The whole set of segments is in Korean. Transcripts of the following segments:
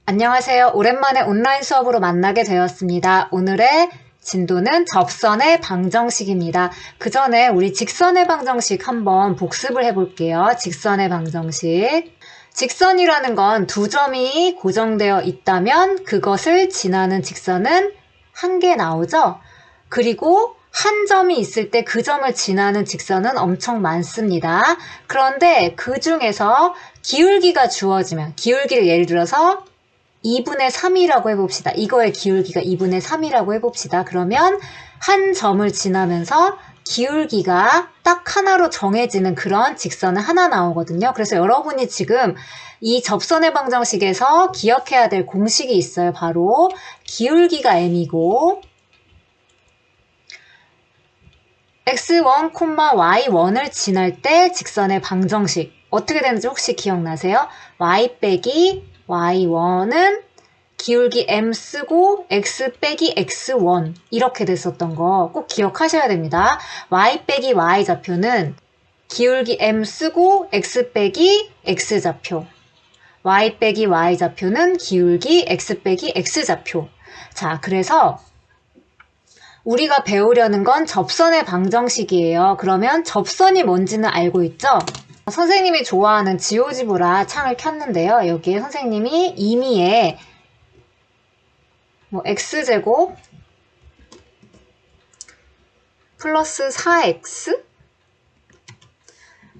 안녕하세요. 오랜만에 온라인 수업으로 만나게 되었습니다. 오늘의 진도는 접선의 방정식입니다. 그 전에 우리 직선의 방정식 한번 복습을 해볼게요. 직선의 방정식. 직선이라는 건 두 점이 고정되어 있다면 그것을 지나는 직선은 한 개 나오죠? 그리고 한 점이 있을 때 그 점을 지나는 직선은 엄청 많습니다. 그런데 그 중에서 기울기가 주어지면, 기울기를 예를 들어서 2분의 3이라고 해봅시다. 이거의 기울기가 2분의 3이라고 해봅시다. 그러면 한 점을 지나면서 기울기가 딱 하나로 정해지는 그런 직선은 하나 나오거든요. 그래서 여러분이 지금 이 접선의 방정식에서 기억해야 될 공식이 있어요. 바로 기울기가 m이고 x1, y1을 지날 때 직선의 방정식 어떻게 되는지 혹시 기억나세요? y 빼기 y1은 기울기 m 쓰고 x 빼기 x1 이렇게 됐었던 거 꼭 기억하셔야 됩니다. y 빼기 y 좌표는 기울기 m 쓰고 x 빼기 x 좌표, y 빼기 y 좌표는 기울기 x 빼기 x 좌표. 자, 그래서 우리가 배우려는 건 접선의 방정식이에요. 그러면 접선이 뭔지는 알고 있죠? 선생님이 좋아하는 지오지브라 창을 켰는데요. 여기에 선생님이 임의의 x제곱 플러스 4x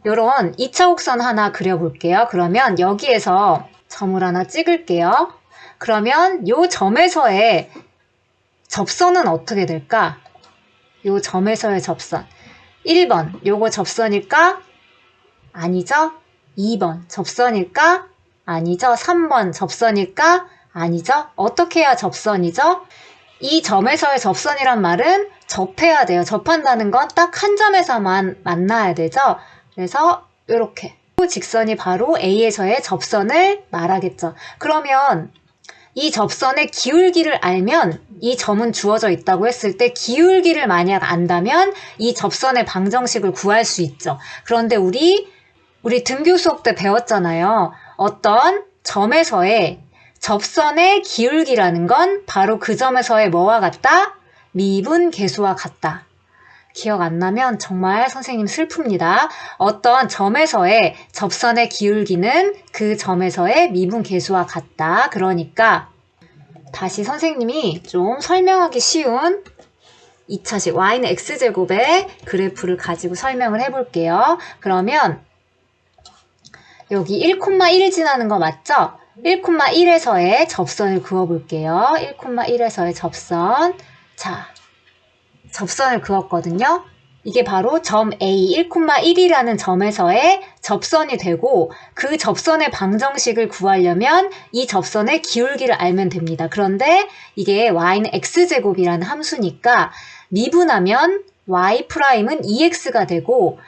이런 2차 곡선 하나 그려볼게요. 그러면 여기에서 점을 하나 찍을게요. 그러면 이 점에서의 접선은 어떻게 될까? 이 점에서의 접선 1번 요거 접선일까? 아니죠? 2번 접선일까? 아니죠? 3번 접선일까? 아니죠? 어떻게 해야 접선이죠? 이 점에서의 접선이란 말은 접해야 돼요. 접한다는 건 딱 한 점에서만 만나야 되죠? 그래서 이렇게 직선이 바로 A에서의 접선을 말하겠죠. 그러면 이 접선의 기울기를 알면 이 점은 주어져 있다고 했을 때 기울기를 만약 안다면 이 접선의 방정식을 구할 수 있죠. 그런데 우리 등교 수업 때 배웠잖아요. 어떤 점에서의 접선의 기울기라는 건 바로 그 점에서의 뭐와 같다? 미분 계수와 같다. 기억 안 나면 정말 선생님 슬픕니다. 어떤 점에서의 접선의 기울기는 그 점에서의 미분 계수와 같다. 그러니까 다시 선생님이 좀 설명하기 쉬운 2차식 y는 x제곱의 그래프를 가지고 설명을 해볼게요. 그러면 여기 1,1 지나는 거 맞죠? 1,1에서의 접선을 그어볼게요. 1,1에서의 접선. 자, 접선을 그었거든요. 이게 바로 점 A 1,1이라는 점에서의 접선이 되고 그 접선의 방정식을 구하려면 이 접선의 기울기를 알면 됩니다. 그런데 이게 y는 x제곱이라는 함수니까 미분하면 y'은 2x가 되고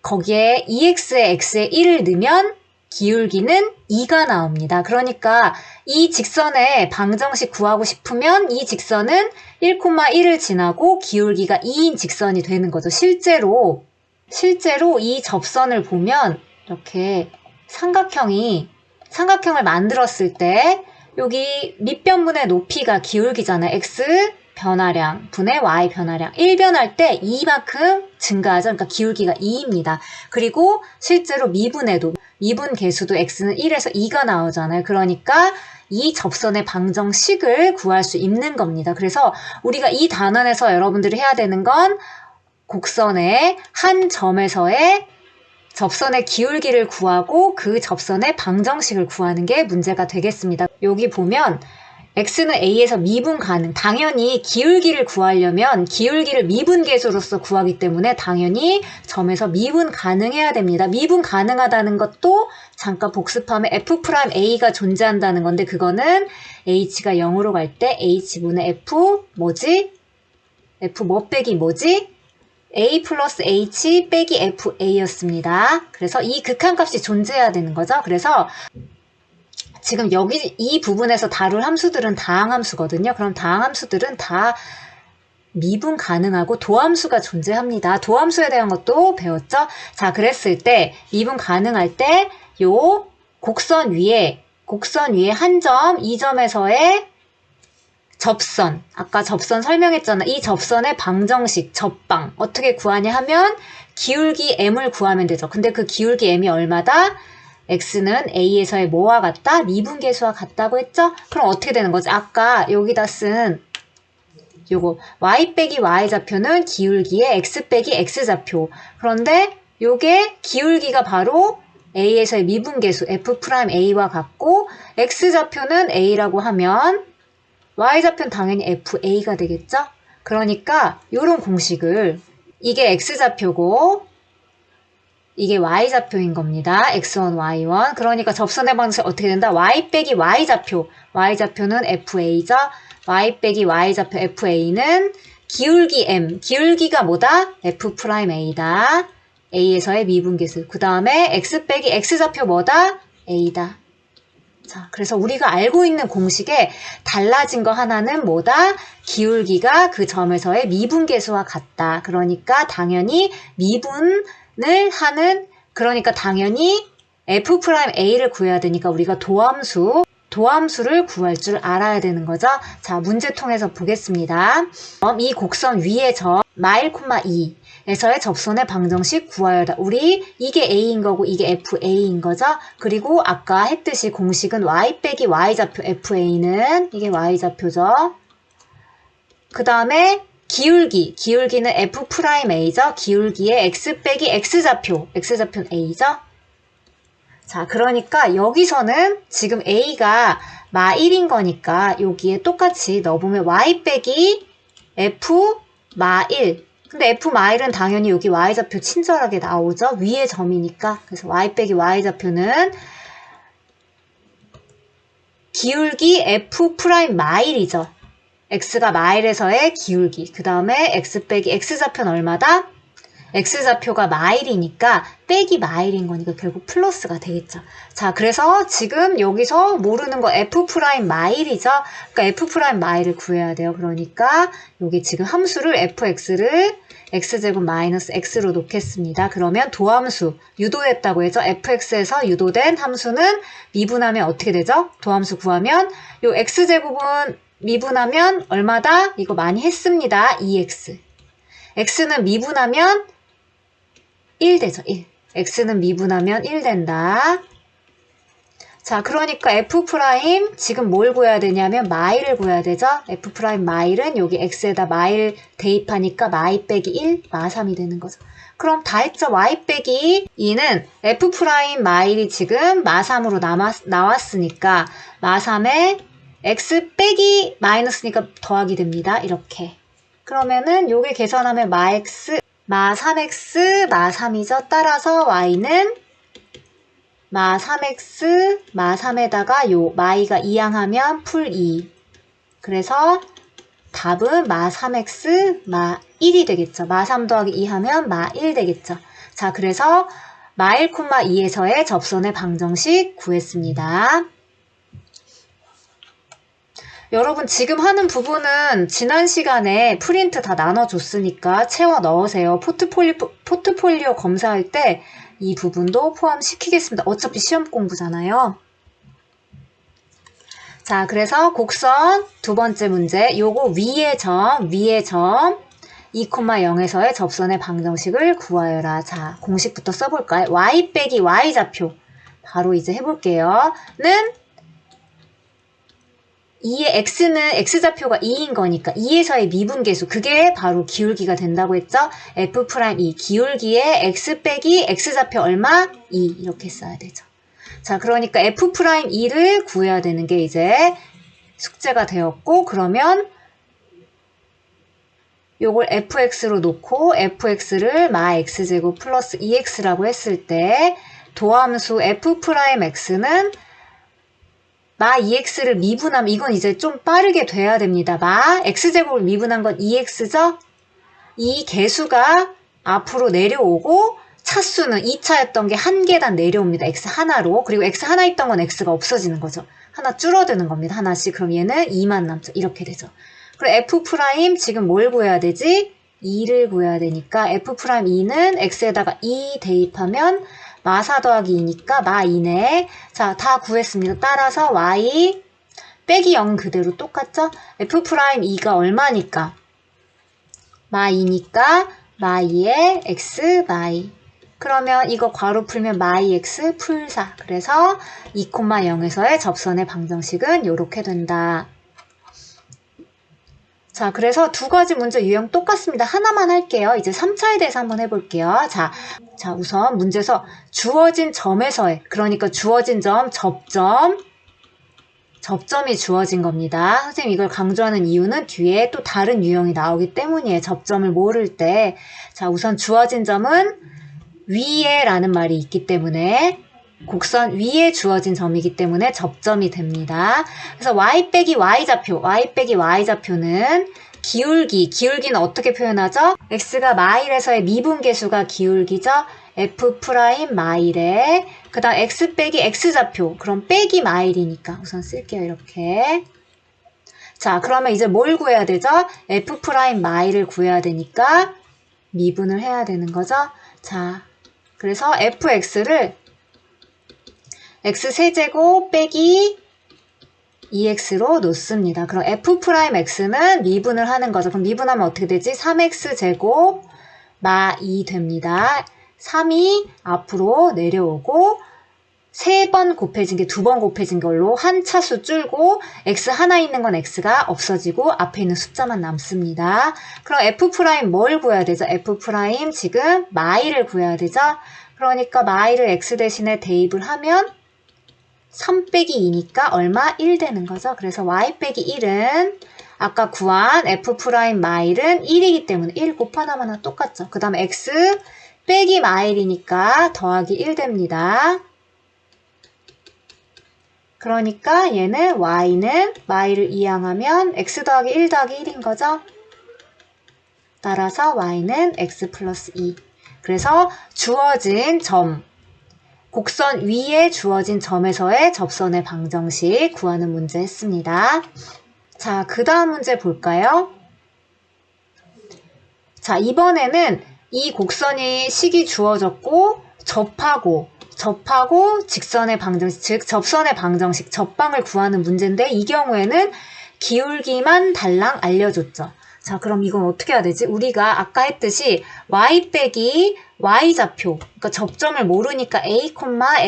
거기에 2x에 x에 1을 넣으면 기울기는 2가 나옵니다. 그러니까 이 직선의 방정식 구하고 싶으면 이 직선은 1,1을 지나고 기울기가 2인 직선이 되는 거죠. 실제로 이 접선을 보면 이렇게 삼각형을 만들었을 때 여기 밑변분의 높이가 기울기잖아요. x 변화량 분의 y 변화량 1변할 때 2만큼 증가하죠. 그러니까 기울기가 2입니다. 그리고 실제로 미분에도 미분 계수도 x는 1에서 2가 나오잖아요. 그러니까 이 접선의 방정식을 구할 수 있는 겁니다. 그래서 우리가 이 단원에서 여러분들이 해야 되는 건 곡선의 한 점에서의 접선의 기울기를 구하고 그 접선의 방정식을 구하는 게 문제가 되겠습니다. 여기 보면 x는 a에서 미분 가능. 당연히 기울기를 구하려면 기울기를 미분계수로서 구하기 때문에 당연히 점에서 미분 가능해야 됩니다. 미분 가능하다는 것도 잠깐 복습하면 f'a가 존재한다는 건데 그거는 h가 0으로 갈 때 h분의 f 뭐지? f 뭐 빼기 뭐지? a 플러스 h 빼기 fa였습니다. 그래서 이 극한값이 존재해야 되는 거죠. 그래서 지금 여기 이 부분에서 다룰 함수들은 다항함수거든요. 그럼 다항함수들은 다 미분 가능하고 도함수가 존재합니다. 도함수에 대한 것도 배웠죠? 자, 그랬을 때 미분 가능할 때 요 곡선 위에 곡선 위에 한 점, 이 점에서의 접선, 아까 접선 설명했잖아. 이 접선의 방정식, 접방 어떻게 구하냐 하면 기울기 m을 구하면 되죠. 근데 그 기울기 m이 얼마다? x는 a에서의 뭐와 같다? 미분계수와 같다고 했죠? 그럼 어떻게 되는 거지? 아까 여기다 쓴 요거 y 빼기 y 좌표는 기울기의 x 빼기 x 좌표. 그런데 요게 기울기가 바로 a에서의 미분계수 f'a와 같고 x 좌표는 a라고 하면 y 좌표는 당연히 fa가 되겠죠? 그러니까 요런 공식을 이게 x 좌표고 이게 y 좌표인 겁니다. x1, y1. 그러니까 접선의 방식 어떻게 된다? y 빼기 y 좌표. y 좌표는 fa죠. y 빼기 y 좌표 fa는 기울기 m. 기울기가 뭐다? f'a다. a에서의 미분계수. 그 다음에 x 빼기 x 좌표 뭐다? a다. 자, 그래서 우리가 알고 있는 공식에 달라진 거 하나는 뭐다? 기울기가 그 점에서의 미분계수와 같다. 그러니까 당연히 미분을 하는, 그러니까 당연히 f'a를 구해야 되니까 우리가 도함수를 구할 줄 알아야 되는 거죠. 자, 문제 통해서 보겠습니다. 이 곡선 위의 점 마일, 2에서의 접선의 방정식 구하여라. 우리 이게 a인 거고 이게 fa인 거죠. 그리고 아까 했듯이 공식은 y 빼기 y 좌표 fa는 이게 y 좌표죠. 그 다음에 기울기는 f'a죠. 기울기의 x 빼기 x 좌표는 a죠. 자, 그러니까 여기서는 지금 a가 마 1인 거니까 여기에 똑같이 넣어보면 y 빼기 f 마 1. 근데 f 마 1은 당연히 여기 y좌표 친절하게 나오죠. 위의 점이니까. 그래서 y 빼기 y좌표는 기울기 f 프라임 마 1이죠. x가 마 1에서의 기울기. 그 다음에 x 빼기 x좌표는 얼마다? x좌표가 마 1이니까 빼기 마 1인 거니까 결국 플러스가 되겠죠. 자, 그래서 지금 여기서 모르는 거 f 프라임 마 1이죠. 그러니까 f 프라임 마 1을 구해야 돼요. 그러니까 여기 지금 함수를 fx를 x제곱 마이너스 x로 놓겠습니다. 그러면 도함수 유도됐다고 해서 fx에서 유도된 함수는 미분하면 어떻게 되죠? 도함수 구하면 요 x제곱은 미분하면 얼마다? 이거 많이 했습니다. 2x. x는 미분하면 1 되죠. 1. x는 미분하면 1 된다. 자, 그러니까 f' 지금 뭘 구해야 되냐면 마일을 구해야 되죠. f' 마일은 여기 x에다 마일 대입하니까 마이 빼기 1, 마 3이 되는 거죠. 그럼 다 했죠. y 빼기 2는 f' 마일이 지금 마 3으로 나왔으니까 마 3에 x 빼기 마이너스니까 더하기 됩니다. 이렇게. 그러면은 요게 계산하면 마 x, 마 3x, 마 3이죠. 따라서 y는 마 3x, 마 3에다가 요 마이가 이항하면 풀 2. 그래서 답은 마 3x, 마 1이 되겠죠. 마 3 더하기 2 하면 마 1 되겠죠. 자, 그래서 마 1, 2에서의 접선의 방정식 구했습니다. 여러분 지금 하는 부분은 지난 시간에 프린트 다 나눠줬으니까 채워 넣으세요. 포트폴리오 검사할 때 이 부분도 포함시키겠습니다. 어차피 시험 공부잖아요. 자, 그래서 곡선 두 번째 문제, 요거 위의 점 2,0에서의 접선의 방정식을 구하여라. 자, 공식부터 써볼까요? y 빼기 y 좌표 바로 이제 해볼게요. 는 2의 x는 x좌표가 2인 거니까 2에서의 미분계수, 그게 바로 기울기가 된다고 했죠? f'2 기울기의 x 빼기 x좌표 얼마? 2 이렇게 써야 되죠. 자, 그러니까 f'2를 구해야 되는 게 이제 숙제가 되었고, 그러면 요걸 fx로 놓고 fx를 마 x제곱 플러스 2x라고 했을 때 도함수 f'x는 마 2x를 미분하면 이건 이제 좀 빠르게 돼야 됩니다. 마 x제곱을 미분한 건 2x죠? 이 개수가 앞으로 내려오고 차수는 2차였던 게 한 계단 내려옵니다. x 하나로. 그리고 x 하나 있던 건 x가 없어지는 거죠. 하나 줄어드는 겁니다. 하나씩. 그럼 얘는 2만 남죠. 이렇게 되죠. 그리고 f' 지금 뭘 구해야 되지? 2를 구해야 되니까 f'2는 x에다가 2 대입하면 마4 더하기 2니까 마2네. 자, 다 구했습니다. 따라서 y 빼기 0 그대로 똑같죠? f'2가 얼마니까? 마2니까 마2에 x 마이. 그러면 이거 괄호 풀면 마이 x 풀4. 그래서 2,0에서의 접선의 방정식은 이렇게 된다. 자, 그래서 두 가지 문제 유형 똑같습니다. 하나만 할게요. 이제 3차에 대해서 한번 해볼게요. 자, 우선 문제에서 주어진 점에서의, 그러니까 주어진 점, 접점이 주어진 겁니다. 선생님 이걸 강조하는 이유는 뒤에 또 다른 유형이 나오기 때문이에요. 접점을 모를 때. 자, 우선 주어진 점은 위에 라는 말이 있기 때문에 곡선 위에 주어진 점이기 때문에 접점이 됩니다. 그래서 y 빼기 y좌표는 기울기는 어떻게 표현하죠? x가 마일에서의 미분계수가 기울기죠? f' 마일에 그 다음 x 빼기 x좌표, 그럼 빼기 마일이니까 우선 쓸게요. 이렇게. 자, 그러면 이제 뭘 구해야 되죠? f' 마일을 구해야 되니까 미분을 해야 되는 거죠? 자, 그래서 fx를 x세제곱 빼기 2x로 놓습니다. 그럼 f'x는 미분을 하는 거죠. 그럼 미분하면 어떻게 되지? 3x제곱 마 2 됩니다. 3이 앞으로 내려오고 3번 곱해진 게 2번 곱해진 걸로 한 차수 줄고 x 하나 있는 건 x가 없어지고 앞에 있는 숫자만 남습니다. 그럼 f' 뭘 구해야 되죠? f' 지금 마이를 구해야 되죠? 그러니까 마이를 x 대신에 대입을 하면 3 빼기 2니까 얼마? 1 되는 거죠. 그래서 y 빼기 1은 아까 구한 f' 마일은 1이기 때문에 1 곱하나마나 똑같죠. 그 다음에 x 빼기 마일이니까 더하기 1 됩니다. 그러니까 얘는 y는 마일을 이항하면 x 더하기 1 더하기 1인 거죠. 따라서 y는 x 플러스 2. 그래서 주어진 점, 곡선 위에 주어진 점에서의 접선의 방정식 구하는 문제 했습니다. 자, 그 다음 문제 볼까요? 자, 이번에는 이 곡선이 식이 주어졌고 접하고 직선의 방정식, 즉 접선의 방정식, 접방을 구하는 문제인데 이 경우에는 기울기만 달랑 알려줬죠. 자, 그럼 이건 어떻게 해야 되지? 우리가 아까 했듯이 y 빼기 y좌표, 그러니까 접점을 모르니까 a,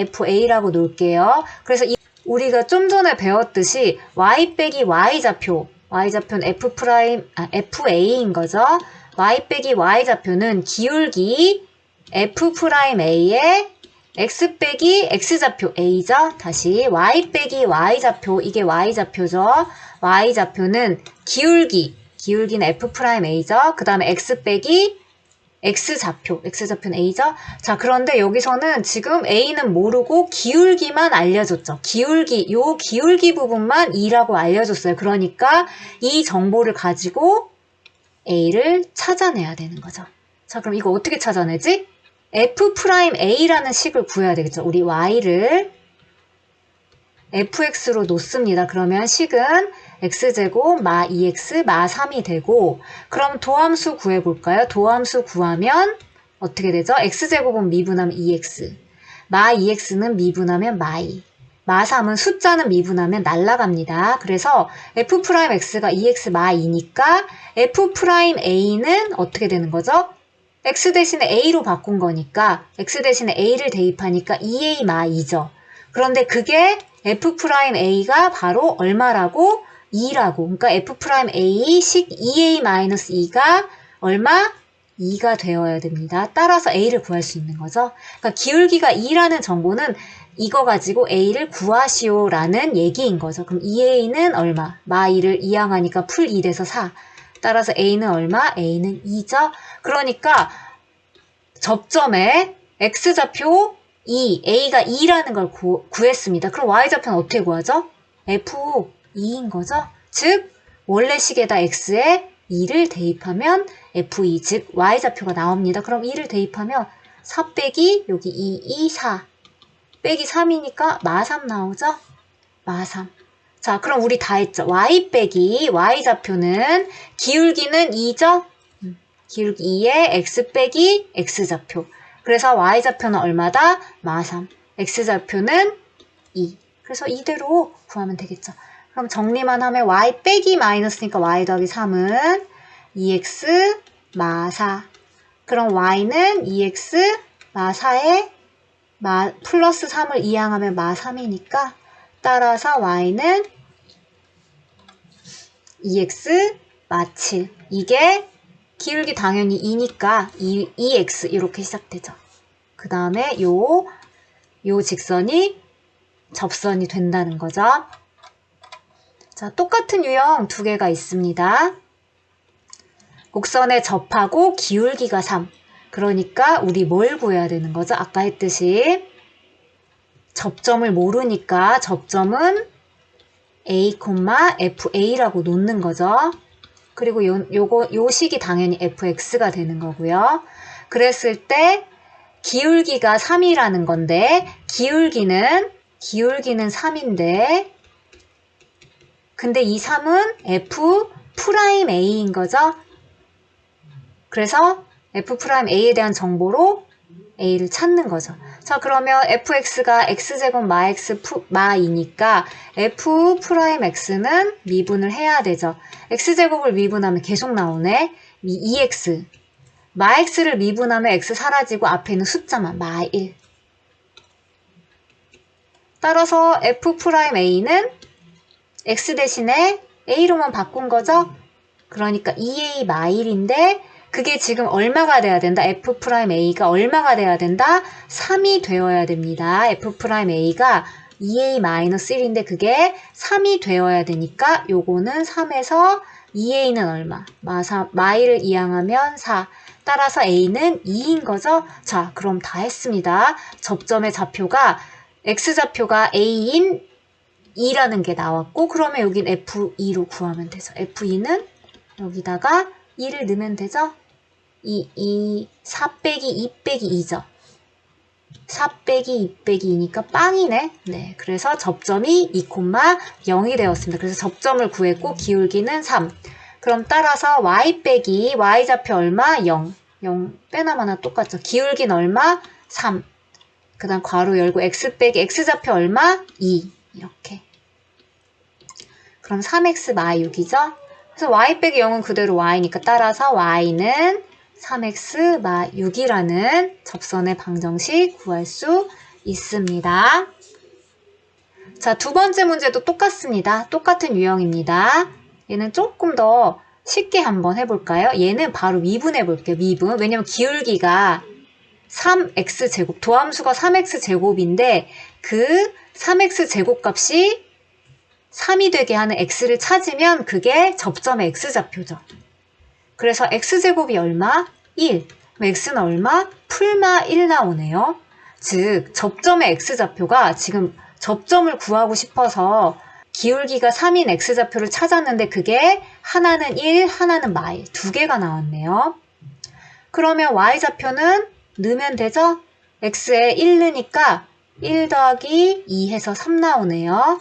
fa라고 놓을게요. 그래서 우리가 좀 전에 배웠듯이 y 빼기 y좌표는 fa인 거죠. y 빼기 y좌표는 기울기 f'a에 x 빼기 x좌표 a죠. 다시 y 빼기 y좌표, 이게 y좌표죠. y좌표는 기울기는 f'a죠. 그 다음에 x 빼기 x좌표는 a죠. 자, 그런데 여기서는 지금 a는 모르고 기울기만 알려줬죠. 요 기울기 부분만 2라고 알려줬어요. 그러니까 이 정보를 가지고 a를 찾아내야 되는 거죠. 자, 그럼 이거 어떻게 찾아내지? f'a라는 식을 구해야 되겠죠. 우리 y를 fx로 놓습니다. 그러면 식은 x제곱 마 2x 마 3이 되고, 그럼 도함수 구해볼까요? 도함수 구하면 어떻게 되죠? x제곱은 미분하면 2x, 마 2x는 미분하면 마 2, 마 3은 숫자는 미분하면 날라갑니다. 그래서 f'x가 2x 마 2니까 f'a는 어떻게 되는 거죠? x 대신에 a로 바꾼 거니까 x 대신에 a를 대입하니까 2a 마 2죠. 그런데 그게 f'a가 바로 얼마라고? 2라고. 그러니까 f'A 식 2a-2가 얼마? 2가 되어야 됩니다. 따라서 a를 구할 수 있는 거죠. 그러니까 기울기가 2라는 정보는 이거 가지고 a를 구하시오라는 얘기인 거죠. 그럼 2a는 얼마? 마2를 이항하니까 풀 2 돼서 4. 따라서 a는 얼마? a는 2죠. 그러니까 접점에 x좌표 2, a가 2라는 걸 구했습니다. 그럼 y좌표는 어떻게 구하죠? f2인 거죠. 즉 원래 식에다 x에 2를 대입하면 f2, 즉 y좌표가 나옵니다. 그럼 2를 대입하면 4 빼기 여기 2, 4 빼기 3이니까 마3 나오죠? 마3. 자, 그럼 우리 다 했죠. y 빼기 y좌표는 기울기는 2죠? 기울기 2에 x 빼기 x좌표. 그래서 y좌표는 얼마다? 마3. x좌표는 2. 그래서 이대로 구하면 되겠죠. 그럼 정리만 하면 y 빼기 마이너스니까 y 더하기 3은 2x 마4. 그럼 y는 2x 마4에 플러스 3을 이항하면 마3이니까 따라서 y는 2x 마7. 이게 기울기 당연히 2니까 2x 이렇게 시작되죠. 그 다음에 요 직선이 접선이 된다는 거죠. 자, 똑같은 유형 두 개가 있습니다. 곡선에 접하고 기울기가 3. 그러니까 우리 뭘 구해야 되는 거죠? 아까 했듯이 접점을 모르니까 접점은 a, fa라고 놓는 거죠. 그리고 요 식이 당연히 fx가 되는 거고요. 그랬을 때 기울기가 3이라는 건데 기울기는 3인데 근데 이 3은 f'A인 거죠. 그래서 f'A에 대한 정보로 A를 찾는 거죠. 자, 그러면 fx가 x제곱 마x 마2니까 f'x는 미분을 해야 되죠. x제곱을 미분하면 계속 나오네. 2x. 마x를 미분하면 x 사라지고 앞에 있는 숫자만 마1. 따라서 f'A는 x 대신에 a로만 바꾼 거죠. 그러니까 2a 마1인데 그게 지금 얼마가 돼야 된다? f'A가 얼마가 돼야 된다? 3이 되어야 됩니다. f'A가 2a-1인데 그게 3이 되어야 되니까 요거는 3에서 2a는 얼마? 마1을 이항하면 4. 따라서 a는 2인 거죠? 자, 그럼 다 했습니다. 접점의 좌표가 x좌표가 a인 2라는 게 나왔고 그러면 여긴 f2로 구하면 되죠. f2는 여기다가 2를 넣으면 되죠? 4 빼기 2 빼기 2죠. 4 빼기 2 빼기 2니까 빵이네. 네, 그래서 접점이 2,0이 되었습니다. 그래서 접점을 구했고 기울기는 3. 그럼 따라서 y 빼기 y좌표 얼마? 0. 0 빼나마나 똑같죠. 기울기는 얼마? 3. 그 다음 괄호 열고 x 빼기 x좌표 얼마? 2. 이렇게. 그럼 3x 마 6이죠. 그래서 y 빼기 0은 그대로 y니까 따라서 y는 3x 마 6이라는 접선의 방정식 구할 수 있습니다. 자, 두 번째 문제도 똑같습니다. 똑같은 유형입니다. 얘는 조금 더 쉽게 한번 해볼까요? 얘는 바로 미분해 볼게요. 미분. 왜냐면 기울기가 3x제곱, 도함수가 3x제곱인데 그 3x제곱 값이 3이 되게 하는 x를 찾으면 그게 접점의 x좌표죠. 그래서 x제곱이 얼마? 1. 그럼 x는 얼마? 풀마 1 나오네요. 즉 접점의 x좌표가 지금 접점을 구하고 싶어서 기울기가 3인 x좌표를 찾았는데 그게 하나는 1, 하나는 마1. 두 개가 나왔네요. 그러면 y좌표는 넣으면 되죠? x에 1 넣으니까 1 더하기 2 해서 3 나오네요.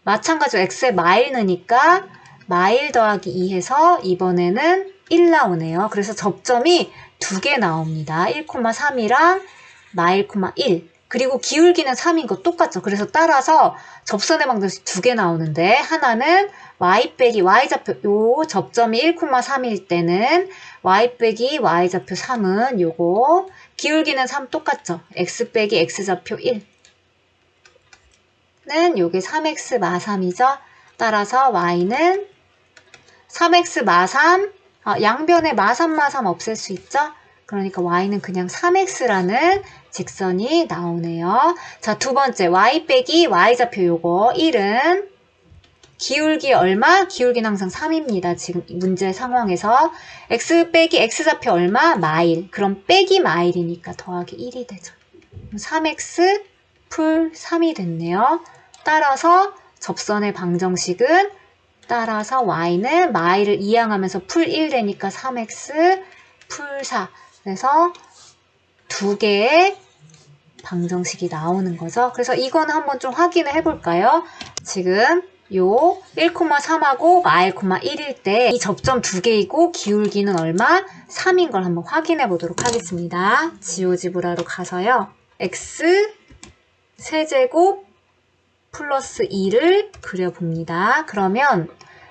마찬가지로 x에 마1 넣으니까 마1 더하기 2 해서 이번에는 1 나오네요. 그래서 접점이 두 개 나옵니다. 1,3이랑 마1,1. 그리고 기울기는 3인 거 똑같죠. 그래서 따라서 접선의 방정식 두 개 나오는데 하나는 y 빼기 y좌표 요 접점이 1,3일 때는 y 빼기 y좌표 3은 요거 기울기는 3 똑같죠. x 빼기 x좌표 1는 요게 3x 마 3이죠. 따라서 y는 3x 마 3 양변에 마 3 마 3 없앨 수 있죠. 그러니까 y는 그냥 3x라는 직선이 나오네요. 자, 두 번째 y 빼기 y좌표 요거 1은 기울기 얼마? 기울기는 항상 3입니다. 지금 문제 상황에서 x 빼기 x좌표 얼마? 마1. 그럼 빼기 마1이니까 더하기 1이 되죠. 3x 풀 3이 됐네요. 따라서 접선의 방정식은 따라서 y는 마1을 이항하면서 풀 1 되니까 3x 풀 4. 그래서 두 개의 방정식이 나오는 거죠. 그래서 이거는 한번 좀 확인을 해볼까요? 지금 요 1,3하고 -1일 때 이 접점 두 개이고 기울기는 얼마? 3인 걸 한번 확인해 보도록 하겠습니다. 지오지브라로 가서요. x 세제곱 플러스 2를 그려봅니다. 그러면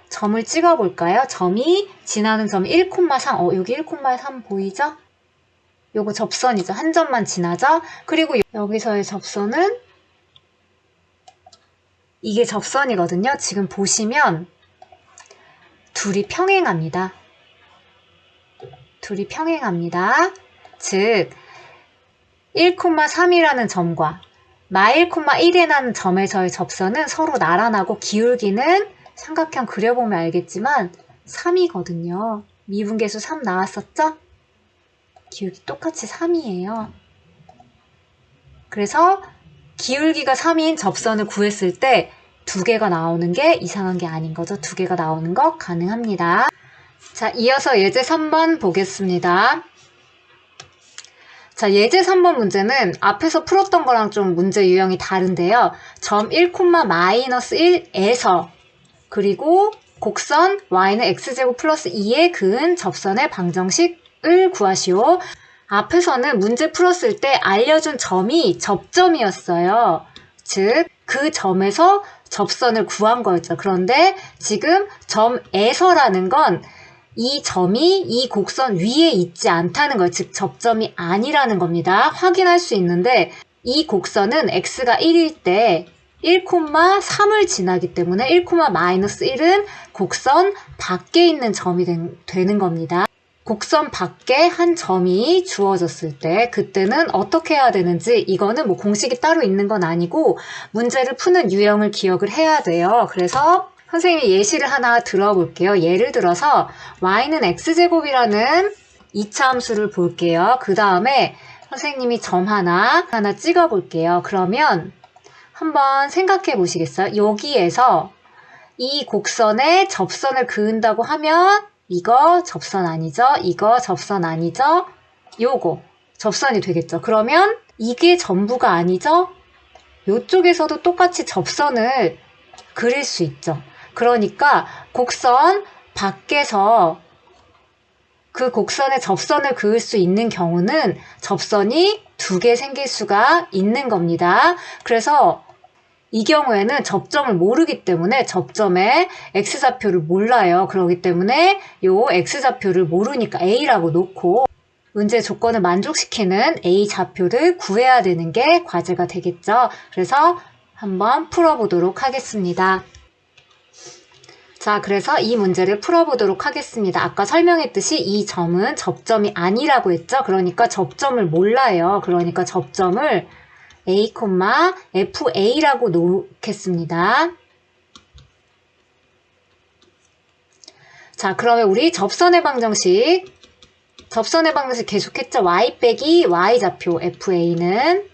점을 찍어볼까요? 점이 지나는 점 1,3 여기 1,3 보이죠? 요거 접선이죠. 한 점만 지나죠? 그리고 여기서의 접선은 이게 접선이거든요. 지금 보시면 둘이 평행합니다. 둘이 평행합니다. 즉 1,3이라는 점과 -1,1이라는 점에서의 접선은 서로 나란하고 기울기는 삼각형 그려보면 알겠지만 3이거든요. 미분계수 3 나왔었죠? 기울기 똑같이 3이에요. 그래서 기울기가 3인 접선을 구했을 때 두 개가 나오는 게 이상한 게 아닌 거죠. 두 개가 나오는 거 가능합니다. 자, 이어서 예제 3번 보겠습니다. 자, 예제 3번 문제는 앞에서 풀었던 거랑 좀 문제 유형이 다른데요. 점 1,-1에서 그리고 곡선 y는 x제곱 플러스 2에 그은 접선의 방정식을 구하시오. 앞에서는 문제 풀었을 때 알려준 점이 접점이었어요. 즉, 그 점에서 접선을 구한 거였죠. 그런데 지금 점에서라는 건 이 점이 이 곡선 위에 있지 않다는 거예요. 즉, 접점이 아니라는 겁니다. 확인할 수 있는데 이 곡선은 x가 1일 때 1,3을 지나기 때문에 1,-1은 곡선 밖에 있는 점이 되는 겁니다. 곡선 밖에 한 점이 주어졌을 때 그때는 어떻게 해야 되는지 이거는 뭐 공식이 따로 있는 건 아니고 문제를 푸는 유형을 기억을 해야 돼요. 그래서 선생님이 예시를 하나 들어볼게요. 예를 들어서 y는 x제곱이라는 2차 함수를 볼게요. 그 다음에 선생님이 점 하나 찍어 볼게요. 그러면 한번 생각해 보시겠어요? 여기에서 이 곡선에 접선을 그은다고 하면 이거 접선 아니죠? 이거 접선 아니죠? 요거 접선이 되겠죠. 그러면 이게 전부가 아니죠? 요쪽에서도 똑같이 접선을 그릴 수 있죠. 그러니까 곡선 밖에서 그 곡선에 접선을 그을 수 있는 경우는 접선이 두 개 생길 수가 있는 겁니다. 그래서 이 경우에는 접점을 모르기 때문에 접점의 x좌표를 몰라요. 그렇기 때문에 요 x좌표를 모르니까 a라고 놓고 문제 조건을 만족시키는 a 좌표를 구해야 되는 게 과제가 되겠죠. 그래서 한번 풀어보도록 하겠습니다. 자, 그래서 이 문제를 풀어보도록 하겠습니다. 아까 설명했듯이 이 점은 접점이 아니라고 했죠. 그러니까 접점을 몰라요. 그러니까 접점을 a, fa라고 놓겠습니다. 자, 그러면 우리 접선의 방정식 계속했죠. y 빼기 y 좌표 fa는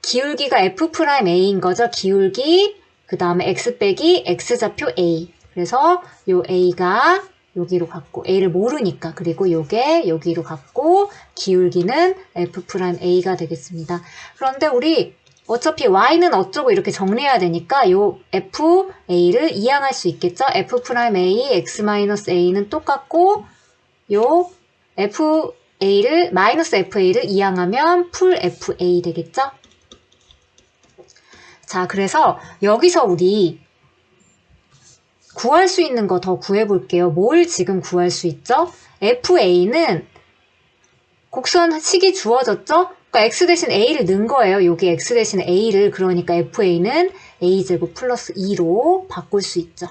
기울기가 f'a인 거죠. 기울기 그 다음에 x 빼기 x좌표 a. 그래서 요 a가 여기로 갔고 a를 모르니까 그리고 요게 여기로 갔고 기울기는 f'a가 되겠습니다. 그런데 우리 어차피 y는 어쩌고 이렇게 정리해야 되니까 요 fa를 이항할 수 있겠죠. f'a, x-a는 똑같고 요 fa를 -fa를 이항하면 풀 fa 되겠죠. 자, 그래서 여기서 우리 구할 수 있는 거 더 구해볼게요. 뭘 지금 구할 수 있죠? fa는 곡선 식이 주어졌죠? 그러니까 x 대신 a를 넣은 거예요. 여기 x 대신 a를. 그러니까 fa는 a제곱 플러스 2로 바꿀 수 있죠.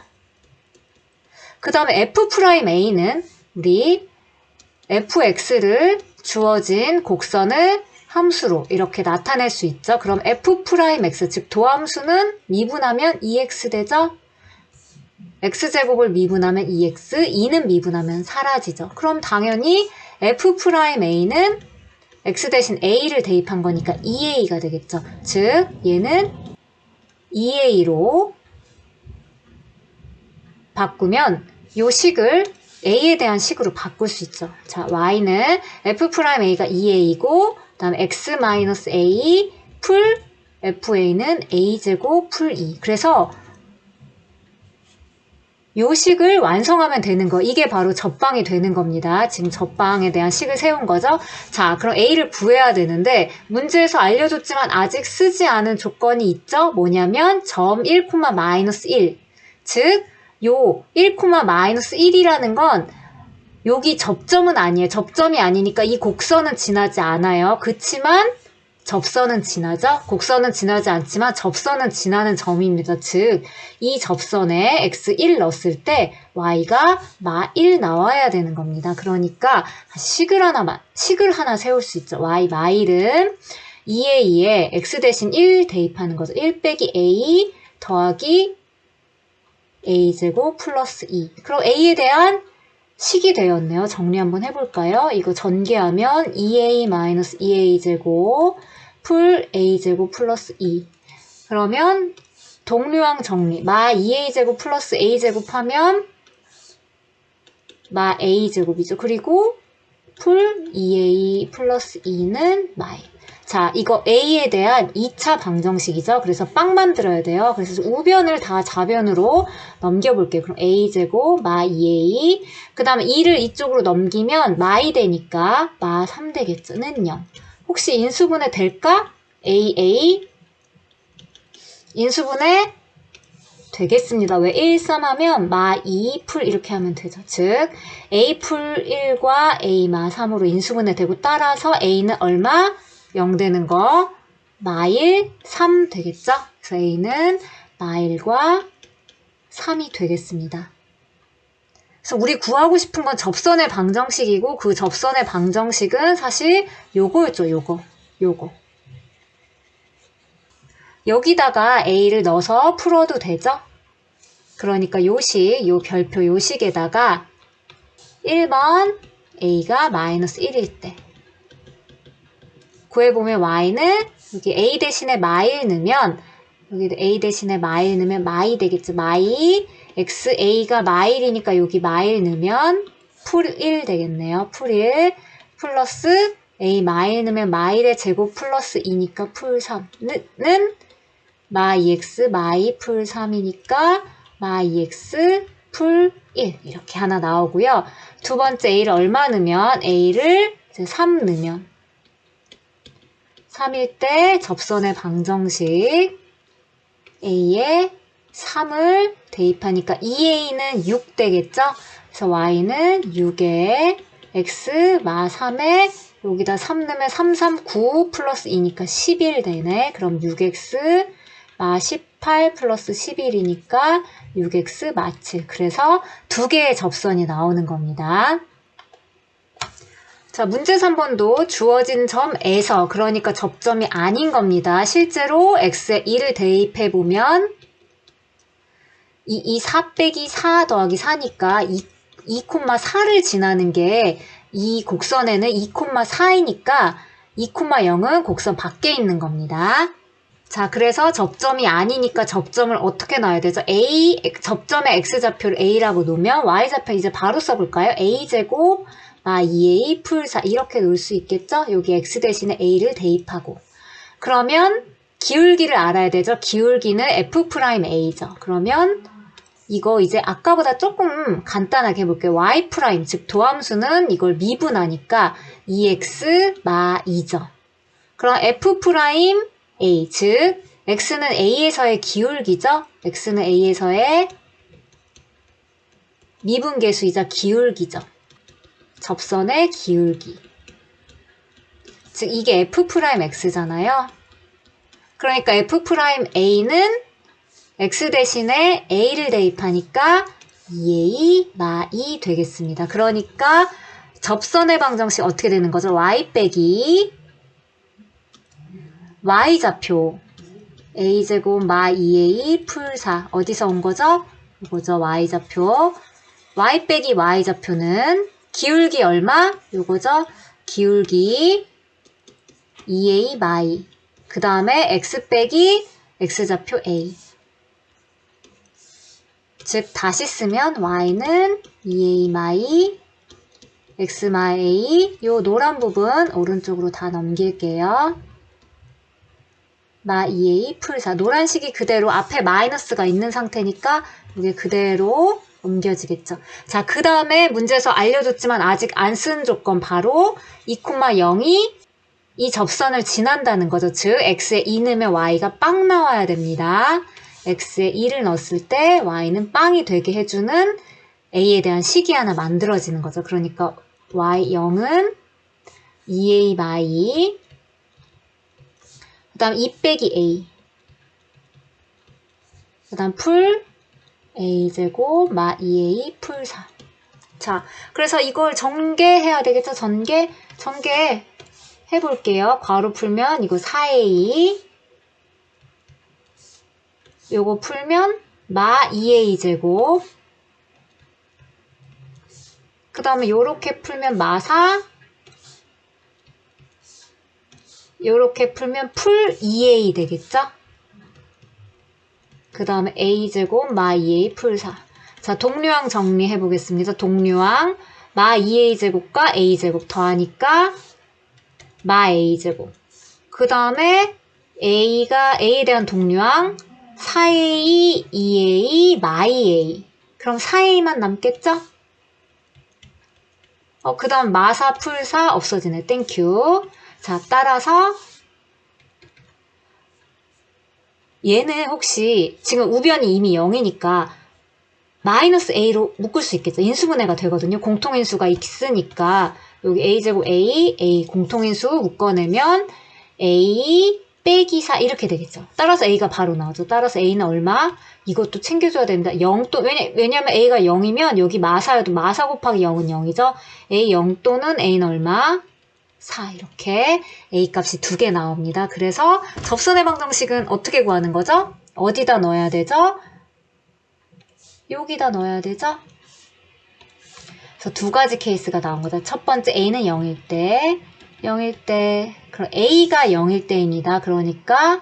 그 다음에 f'a는 우리 fx를 주어진 곡선을 함수로 이렇게 나타낼 수 있죠. 그럼 f'x, 즉 도함수는 미분하면 2x 되죠? x제곱을 미분하면 2x, 2는 미분하면 사라지죠. 그럼 당연히 f'a는 x 대신 a를 대입한 거니까 2a가 되겠죠. 즉 얘는 2a로 바꾸면 요 식을 a에 대한 식으로 바꿀 수 있죠. 자, y는 f'a가 2a이고 다음 x-a 풀 fa는 a제곱 풀 2. 그래서 요 식을 완성하면 되는 거. 이게 바로 접방이 되는 겁니다. 지금 접방에 대한 식을 세운 거죠. 자, 그럼 A를 구해야 되는데 문제에서 알려줬지만 아직 쓰지 않은 조건이 있죠. 뭐냐면 점 1, -1. 즉, 요 1, -1이라는 건 여기 접점은 아니에요. 접점이 아니니까 이 곡선은 지나지 않아요. 그치만 접선은 지나죠? 곡선은 지나지 않지만 접선은 지나는 점입니다. 즉, 이 접선에 x1 넣었을 때 y가 -1 나와야 되는 겁니다. 그러니까 식을 하나 세울 수 있죠. y -1은 2에 2에 x 대신 1 대입하는 거죠. 1 빼기 a 더하기 a제곱 플러스 2. 그럼 a에 대한 식이 되었네요. 정리 한번 해볼까요? 이거 전개하면 2a-2a제곱 풀 a제곱 플러스 2. 그러면 동류항 정리. 마 2a제곱 플러스 a제곱 하면 마 a제곱이죠. 그리고 풀 2a 플러스 2는 마이. 자, 이거 a에 대한 2차 방정식이죠. 그래서 빵 만들어야 돼요. 그래서 우변을 다 좌변으로 넘겨볼게요. 그럼 a제곱 마 2a. 그 다음에 2를 이쪽으로 넘기면 마이 되니까 마 3 되겠죠. 는 0. 혹시 인수분해 될까? AA 인수분해 되겠습니다. 왜 1, 3 하면 마 2, 풀 이렇게 하면 되죠. 즉 A 풀 1과 A 마 3으로 인수분해 되고 따라서 A는 얼마? 0 되는 거 마 1, 3 되겠죠? 그래서 A는 마 1과 3이 되겠습니다. 그래서 우리 구하고 싶은 건 접선의 방정식이고 그 접선의 방정식은 사실 요거였죠. 요거. 여기다가 A를 넣어서 풀어도 되죠? 그러니까 요식, 요 별표 요식에다가 1번 A가 -1일 때 구해보면 Y는 여기 A 대신에 마1 넣으면 여기 A 대신에 마1 넣으면 마이 되겠죠. 마이 XA가 마1이니까 여기 마1 넣으면 풀 1 되겠네요. 풀 1 플러스 A 마1 넣으면 마1의 제곱 플러스 2니까 풀 3는 마 2x 마 2 풀 3이니까 마 2x 풀 1 이렇게 하나 나오고요. 두 번째 A를 얼마 넣으면 A를 3 넣으면 3일 때 접선의 방정식 A에 3을 대입하니까 2A는 6 되겠죠? 그래서 Y는 6에 X 마 3에 여기다 3 넣으면 3, 3, 9 플러스 2니까 11 되네. 그럼 6X 마 18 플러스 11이니까 6X 마 7. 그래서 두 개의 접선이 나오는 겁니다. 자, 문제 3번도 주어진 점에서 그러니까 접점이 아닌 겁니다. 실제로 x에 2를 대입해보면 이 4 빼기 4 더하기 4니까 2,4를 지나는 게 이 곡선에는 2,4이니까 2,0은 곡선 밖에 있는 겁니다. 자, 그래서 접점이 아니니까 접점을 어떻게 놔야 되죠? 접점의 x좌표를 a라고 놓으면 y좌표 이제 바로 써볼까요? a제곱 마 2a 풀 4 이렇게 놓을 수 있겠죠? 여기 x 대신에 a를 대입하고 그러면 기울기를 알아야 되죠? 기울기는 f'a죠. 그러면 이거 이제 아까보다 조금 간단하게 해볼게요. y', 즉 도함수는 이걸 미분하니까 2x 마 2죠. 그럼 f'A, 즉 x는 a에서의 기울기죠. x는 a에서의 미분계수이자 기울기죠. 접선의 기울기. 즉 이게 f'x잖아요. 그러니까 f'A는 x 대신에 a를 대입하니까 2a 마 2 되겠습니다. 그러니까 접선의 방정식 어떻게 되는 거죠? y 빼기 y좌표 a제곱 마 2a 풀 4 어디서 온 거죠? 이거죠. y좌표 y 빼기 y좌표는 기울기 얼마? 요거죠. 기울기 2a 마 2 그 다음에 x 빼기 x좌표 a 즉 다시 쓰면 y는 2a 마 2 x 마 a 요 노란 부분 오른쪽으로 다 넘길게요. 마 2a 풀 4 노란식이 그대로 앞에 마이너스가 있는 상태니까 이게 그대로 옮겨지겠죠. 자, 그 다음에 문제에서 알려줬지만 아직 안 쓴 조건 바로 2,0이 이 접선을 지난다는 거죠. 즉 x에 2 넣으면 y가 빵 나와야 됩니다. x에 2를 넣었을 때 y는 빵이 되게 해주는 a에 대한 식이 하나 만들어지는 거죠. 그러니까 y 0은 2a 마이 그 다음 2 빼기 a 그 다음 풀 a제곱 마 2a 풀 4. 자, 그래서 이걸 전개해야 되겠죠? 전개 해볼게요. 괄호 풀면 이거 4a 요거 풀면 마 2a제곱 그 다음에 요렇게 풀면 마 4 요렇게 풀면 풀 2a 되겠죠? 그 다음에 a제곱 마 2a 풀 4. 자, 동류항 정리해 보겠습니다. 동류항 마 2a제곱과 a제곱 더하니까 마 a제곱. 그 다음에 a에 대한 동류항 4a, 2a, 마 2a. 그럼 4a만 남겠죠? 그 다음 마 4 풀 4 없어지네. 땡큐. 자, 따라서 얘는 혹시 지금 우변이 이미 0이니까 마이너스 a로 묶을 수 있겠죠. 인수분해가 되거든요. 공통인수가 있으니까 여기 a제곱 a 공통인수 묶어내면 a 빼기 4 이렇게 되겠죠. 따라서 a가 바로 나오죠. 따라서 a는 얼마? 이것도 챙겨줘야 됩니다. 0또 왜냐면 a가 0이면 여기 마사여도 마사 곱하기 0은 0이죠. a 0또는 a는 얼마? 4 이렇게 a 값이 2개 나옵니다. 그래서 접선의 방정식은 어떻게 구하는 거죠? 어디다 넣어야 되죠? 여기다 넣어야 되죠? 그래서 두 가지 케이스가 나온 거죠. 첫 번째 a는 0일 때 그럼 a가 0일 때입니다. 그러니까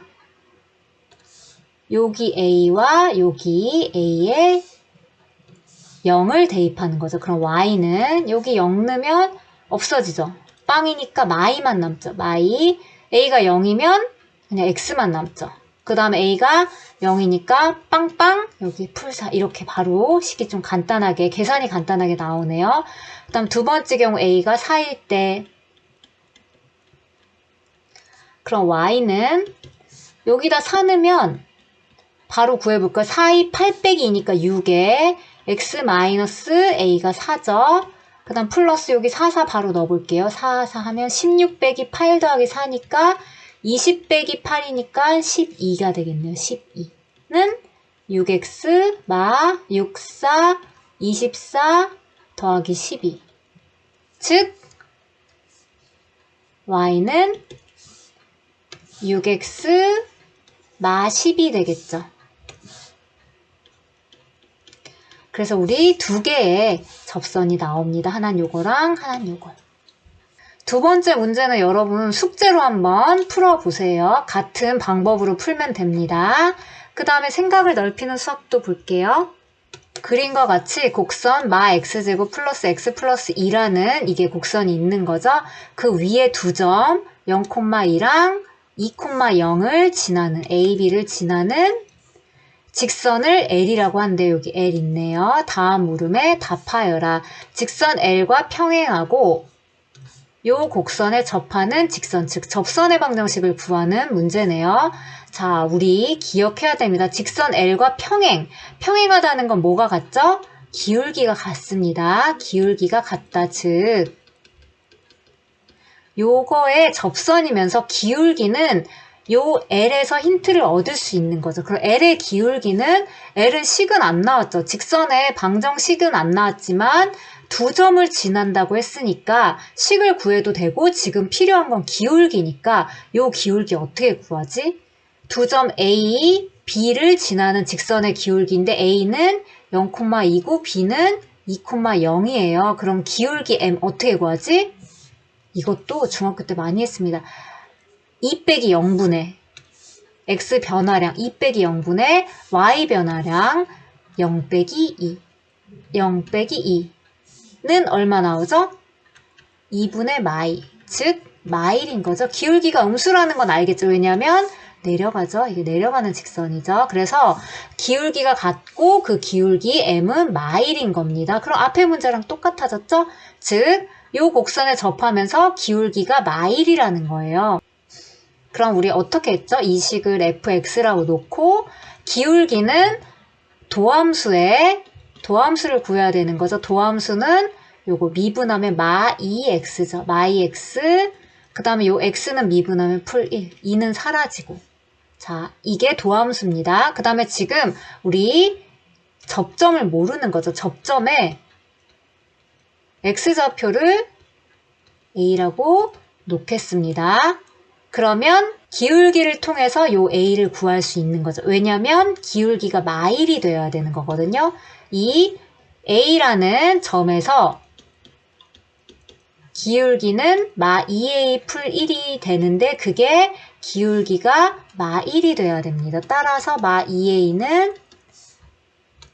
여기 a와 여기 a에 0을 대입하는 거죠. 그럼 y는 여기 0 넣으면 없어지죠. 빵이니까 마이만 남죠. 마이. a가 0이면 그냥 x만 남죠. 그 다음에 a가 0이니까 빵빵 여기 풀4 이렇게 바로 식이 좀 간단하게 계산이 간단하게 나오네요. 그 다음 두 번째 경우 a가 4일 때 그럼 y는 여기다 4 넣으면 바로 구해볼까요? 4이 8 빼기 2니까 6에 x 마이너스 a가 4죠. 그 다음 플러스 여기 4, 4 바로 넣어볼게요. 4, 4 하면 16 빼기 8 더하기 4니까 20 빼기 8이니까 12가 되겠네요. 12는 6x 마 6, 4, 24 더하기 12. 즉 y는 6x 마 10이 되겠죠. 그래서 우리 두 개의 접선이 나옵니다. 하나는 요거랑 하나는 요거. 두 번째 문제는 여러분 숙제로 한번 풀어보세요. 같은 방법으로 풀면 됩니다. 그 다음에 생각을 넓히는 수학도 볼게요. 그림과 같이 곡선 마 x제곱 플러스 x 플러스 2라는 이게 곡선이 있는 거죠. 그 위에 두 점 0,2랑 2,0을 지나는 a, b를 지나는 직선을 L이라고 하는데 여기 L 있네요. 다음 물음에 답하여라. 직선 L과 평행하고 요 곡선에 접하는 직선, 즉 접선의 방정식을 구하는 문제네요. 자, 우리 기억해야 됩니다. 직선 L과 평행하다는 건 뭐가 같죠? 기울기가 같습니다. 기울기가 같다. 즉 요거의 접선이면서 기울기는 요 L에서 힌트를 얻을 수 있는 거죠. 그럼 L의 기울기는 L은 식은 안 나왔죠. 직선의 방정식은 안 나왔지만 두 점을 지난다고 했으니까 식을 구해도 되고 지금 필요한 건 기울기니까 요 기울기 어떻게 구하지? 두 점 A, B를 지나는 직선의 기울기인데 A는 0,2고 B는 2,0이에요. 그럼 기울기 M 어떻게 구하지? 이것도 중학교 때 많이 했습니다. 2 빼기 0분의 x 변화량 2 빼기 0분의 y 변화량 0 빼기 2 0 빼기 2는 얼마 나오죠? 2분의 마일 즉 마일인 거죠. 기울기가 음수라는 건 알겠죠. 왜냐하면 내려가죠. 이게 내려가는 직선이죠. 그래서 기울기가 같고 그 기울기 m은 마일인 겁니다. 그럼 앞에 문제랑 똑같아졌죠? 즉, 요 곡선에 접하면서 기울기가 마일이라는 거예요. 그럼 우리 어떻게 했죠? 이 식을 fx라고 놓고 기울기는 도함수를 구해야 되는 거죠. 도함수는 요거 미분하면 마 2x죠. 마 2x. 그 다음에 요 x는 미분하면 풀 1. 2는 사라지고. 자, 이게 도함수입니다. 그 다음에 지금 우리 접점을 모르는 거죠. 접점에 x좌표를 a라고 놓겠습니다. 그러면 기울기를 통해서 요 a를 구할 수 있는 거죠. 왜냐면 기울기가 마일이 되어야 되는 거거든요. 이 a라는 점에서 기울기는 마 2a 풀 1이 되는데 그게 기울기가 마 1이 돼야 됩니다. 따라서 마 2a는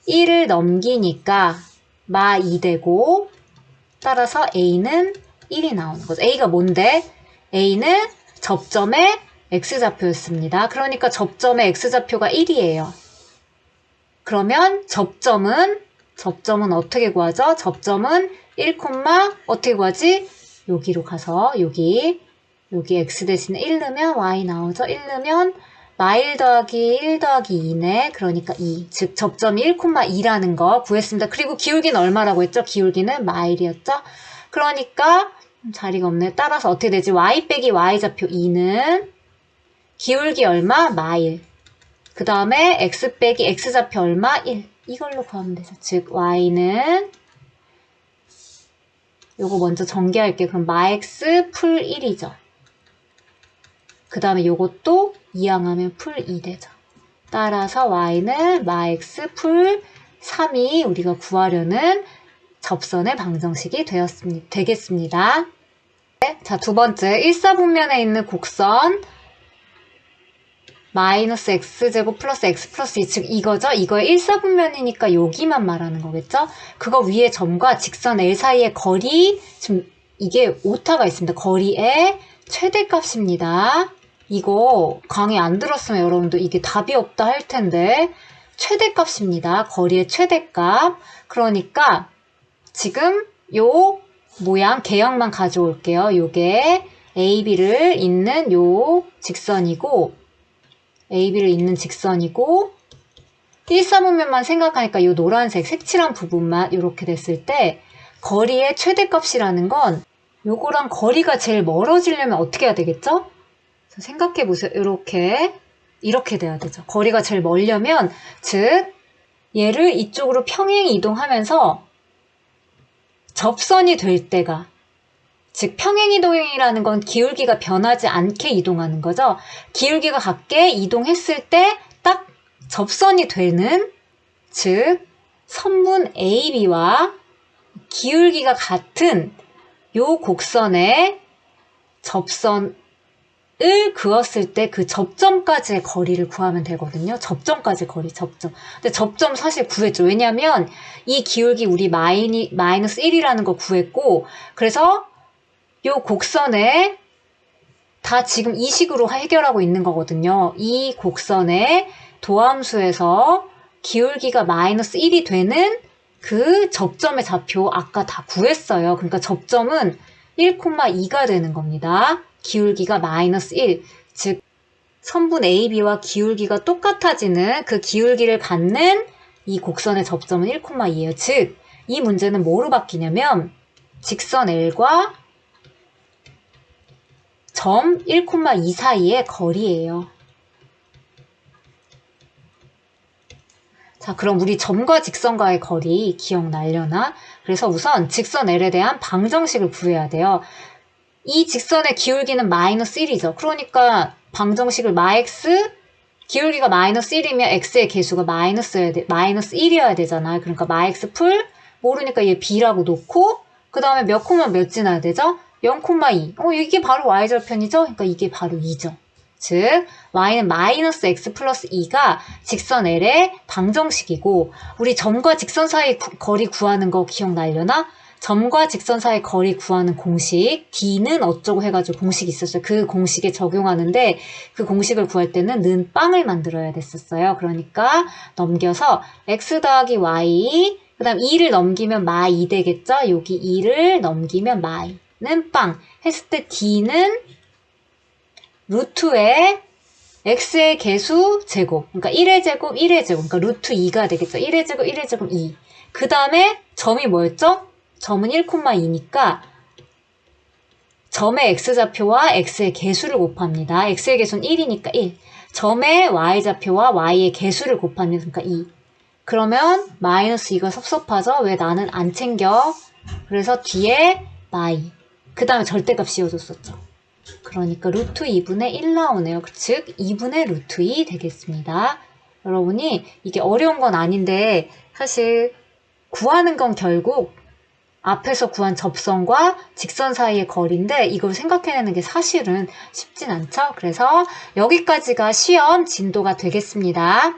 1을 넘기니까 마 2 되고 따라서 a는 1이 나오는 거죠. a가 뭔데? a는 접점의 x좌표였습니다. 그러니까 접점의 x좌표가 1이에요. 그러면 접점은 어떻게 구하죠? 접점은 1, 어떻게 구하지? 여기로 가서 여기 x 대신에 1 넣으면 y 나오죠. 1 넣으면 마1 더하기 1 더하기 2네. 그러니까 2. 즉 접점이 1,2라는 거 구했습니다. 그리고 기울기는 얼마라고 했죠? 기울기는 마일이었죠. 그러니까 자리가 없네. 따라서 어떻게 되지? y 빼기 y좌표 2는 기울기 얼마? 마일. 그 다음에 x 빼기 x좌표 얼마? 1. 이걸로 구하면 되죠. 즉 y는 요거 먼저 전개할게요. 그럼 마x 풀 1이죠. 그 다음에 요것도 이항하면 풀 2 되죠. 따라서 y는 마x 풀 3이 우리가 구하려는 접선의 방정식이 되겠습니다. 자, 두 번째, 일사분면에 있는 곡선 마이너스 x제곱 플러스 x 플러스 2, 즉 이거죠? 이거의 일사분면이니까 여기만 말하는 거겠죠? 그거 위에 점과 직선 L 사이의 거리, 지금 이게 오타가 있습니다. 거리의 최대값입니다. 이거 강의 안 들었으면 여러분도 이게 답이 없다 할 텐데 최대값입니다. 거리의 최대값. 그러니까 지금 요 모양 개형만 가져올게요. 요게 AB를 잇는 요 직선이고 AB를 잇는 직선이고 일사분면만 생각하니까 이 노란색 색칠한 부분만 이렇게 됐을 때 거리의 최대값이라는 건 요거랑 거리가 제일 멀어지려면 어떻게 해야 되겠죠? 생각해 보세요. 이렇게 돼야 되죠. 거리가 제일 멀려면 즉 얘를 이쪽으로 평행 이동하면서 접선이 될 때가 즉 평행이동이라는 건 기울기가 변하지 않게 이동하는 거죠. 기울기가 같게 이동했을 때 딱 접선이 되는 즉 선분 AB와 기울기가 같은 요 곡선의 접선을 그었을 때 그 접점까지의 거리를 구하면 되거든요. 접점까지 거리, 접점. 근데 접점 사실 구했죠. 왜냐면 이 기울기 우리 마이너스 1이라는 거 구했고 그래서 요 곡선에 다 지금 이 식으로 해결하고 있는 거거든요. 이 곡선의 도함수에서 기울기가 마이너스 1이 되는 그 접점의 좌표 아까 다 구했어요. 그러니까 접점은 1,2가 되는 겁니다. 기울기가 마이너스 1, 즉 선분 AB와 기울기가 똑같아지는 그 기울기를 갖는 이 곡선의 접점은 1,2예요. 즉 이 문제는 뭐로 바뀌냐면 직선 L과 점 1,2 사이의 거리예요. 자, 그럼 우리 점과 직선과의 거리 기억나려나? 그래서 우선 직선 L에 대한 방정식을 구해야 돼요. 이 직선의 기울기는 마이너스 1이죠. 그러니까 방정식을 마x, 기울기가 마이너스 1이면 x의 계수가 마이너스 1이어야 되잖아요. 그러니까 마x 풀, 모르니까 얘 b라고 놓고 그 다음에 몇 콤마 몇 지나야 되죠? 0,2. 이게 바로 y절편이죠? 그러니까 이게 바로 2죠. 즉 y는 마이너스 x 플러스 2가 직선 L의 방정식이고 우리 점과 직선 사이 거리 구하는 거 기억나려나? 점과 직선 사이 거리 구하는 공식, d는 어쩌고 해가지고 공식이 있었어요. 그 공식에 적용하는데 그 공식을 구할 때는 는 빵을 만들어야 됐었어요. 그러니까 넘겨서 x 더하기 y, 그 다음 2를 넘기면 마2 되겠죠? 여기 2를 넘기면 마이는 빵 했을 때 d는 루트의 x의 개수 제곱, 그러니까 1의 제곱, 1의 제곱, 그러니까 루트 2가 되겠죠. 1의 제곱, 1의 제곱 2. 그 다음에 점이 뭐였죠? 점은 1,2니까 점의 x좌표와 x의 개수를 곱합니다. x의 개수는 1이니까 1. 점의 y좌표와 y의 개수를 곱합니다. 그러니까 2. 그러면 마이너스 2가 섭섭하죠? 왜 나는 안 챙겨? 그래서 뒤에 마이. 그 다음에 절대값 씌워줬었죠. 그러니까 루트 2분의 1 나오네요. 즉 2분의 루트 2 되겠습니다. 여러분이 이게 어려운 건 아닌데 사실 구하는 건 결국 앞에서 구한 접선과 직선 사이의 거리인데 이걸 생각해내는 게 사실은 쉽진 않죠. 그래서 여기까지가 시험 진도가 되겠습니다.